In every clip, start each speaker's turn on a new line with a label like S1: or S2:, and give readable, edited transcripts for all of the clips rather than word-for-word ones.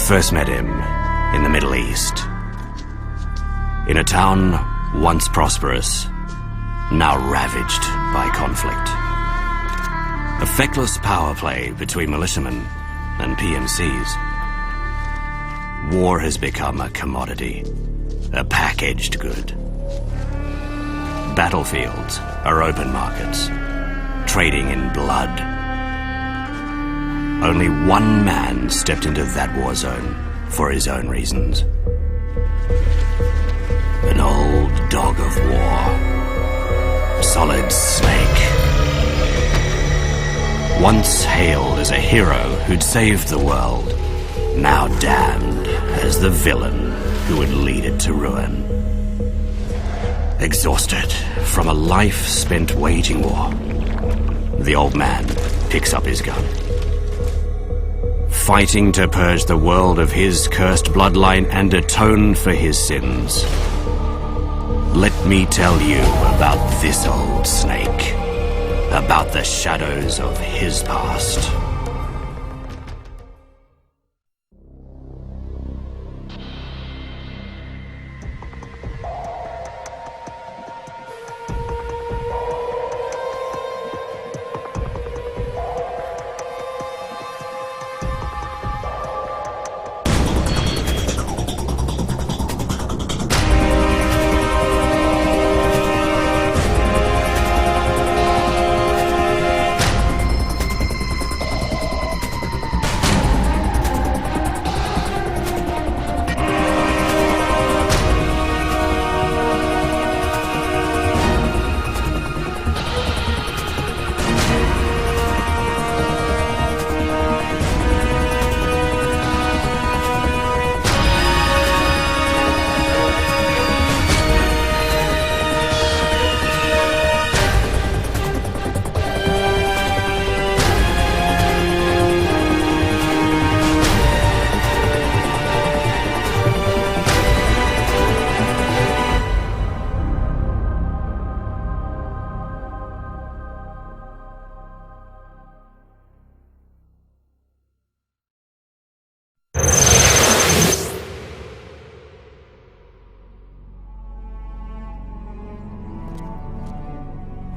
S1: first met him in the Middle East. In a town once prosperous, now ravaged by conflict. A feckless power play between militiamen and PMCs. War has become a commodity, a packaged good. Battlefields are open markets, trading in blood. Only one man stepped into that war zone for his own reasons. An old dog of war, Solid Snake. Once hailed as a hero who'd saved the world, now damned as the villain who would lead it to ruin. Exhausted from a life spent waging war, the old man picks up his gun. Fighting to purge the world of his cursed bloodline and atone for his sins. Let me tell you about this old snake, about the shadows of his past.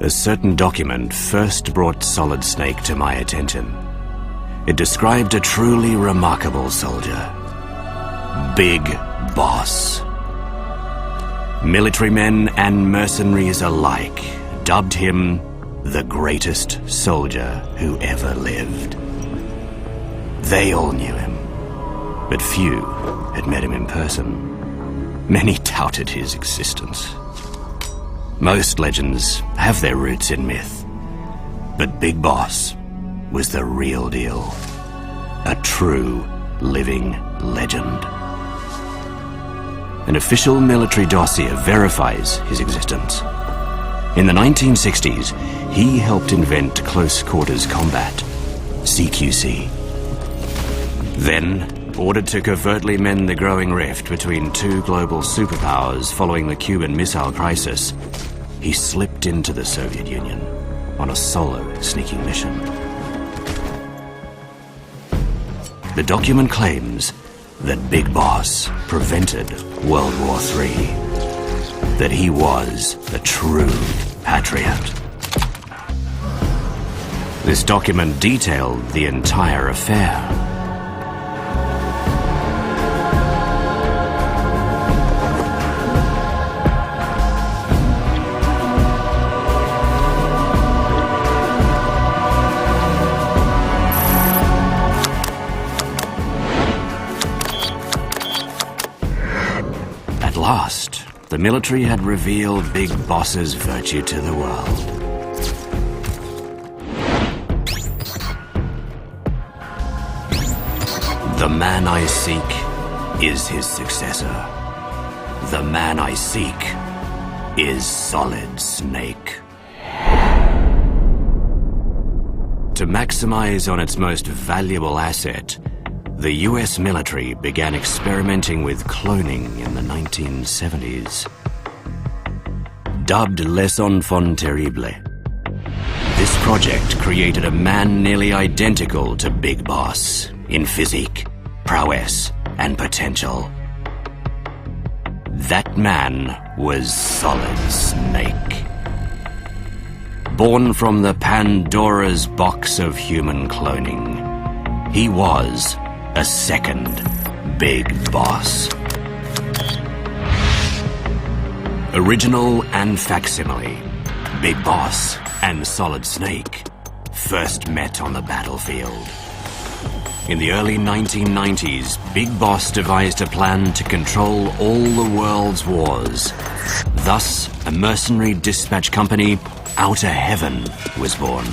S1: A certain document first brought Solid Snake to my attention. It described a truly remarkable soldier. Big Boss. Military men and mercenaries alike dubbed him the greatest soldier who ever lived. They all knew him, but few had met him in person. Many doubted his existence. Most legends have their roots in myth, but Big Boss was the real deal. A true living legend. An official military dossier verifies his existence. In the 1960s, he helped invent close quarters combat, CQC. Then, ordered to covertly mend the growing rift between two global superpowers following the Cuban Missile Crisis, he slipped into the Soviet Union on a solo sneaking mission. The document claims that Big Boss prevented World War III, that he was a true patriot. This document detailed the entire affair. At last, the military had revealed Big Boss's virtue to the world. The man I seek is his successor. The man I seek is Solid Snake. To maximize on its most valuable asset, the US military began experimenting with cloning in the 1970s. Dubbed Les Enfants Terribles, this project created a man nearly identical to Big Boss in physique, prowess, and potential. That man was Solid Snake. Born from the Pandora's box of human cloning, he was a second Big Boss. Original and facsimile, Big Boss and Solid Snake first met on the battlefield. In the early 1990s, Big Boss devised a plan to control all the world's wars. Thus, a mercenary dispatch company, Outer Heaven, was born.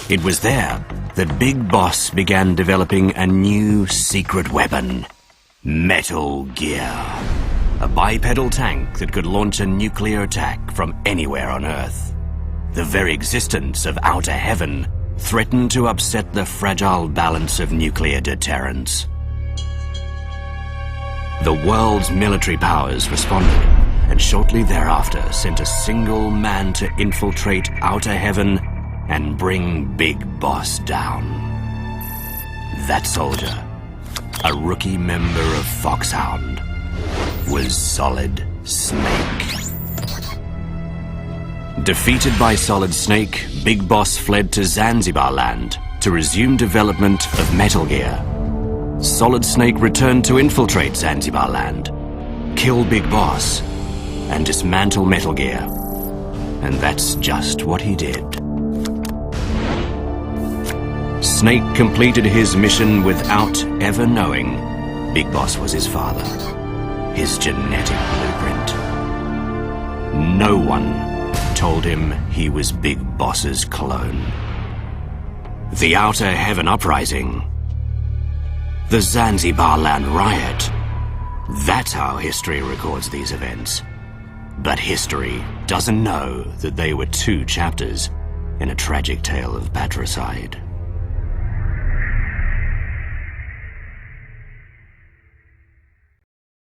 S1: It was there that Big Boss began developing a new secret weapon, Metal Gear. A bipedal tank that could launch a nuclear attack from anywhere on Earth. The very existence of Outer Heaven threatened to upset the fragile balance of nuclear deterrence. The world's military powers responded, and shortly thereafter sent a single man to infiltrate Outer Heaven and bring Big Boss down. That soldier, a rookie member of Foxhound, was Solid Snake. Defeated by Solid Snake, Big Boss fled to Zanzibar land to resume development of Metal Gear. Solid Snake returned to infiltrate Zanzibar land, kill Big Boss, and dismantle Metal Gear. And that's just what he did. Snake completed his mission without ever knowing Big Boss was his father. His genetic blueprint. No one told him he was Big Boss's clone. The Outer Heaven Uprising. The Zanzibar Land Riot. That's how history records these events. But history doesn't know that they were two chapters in a tragic tale of patricide.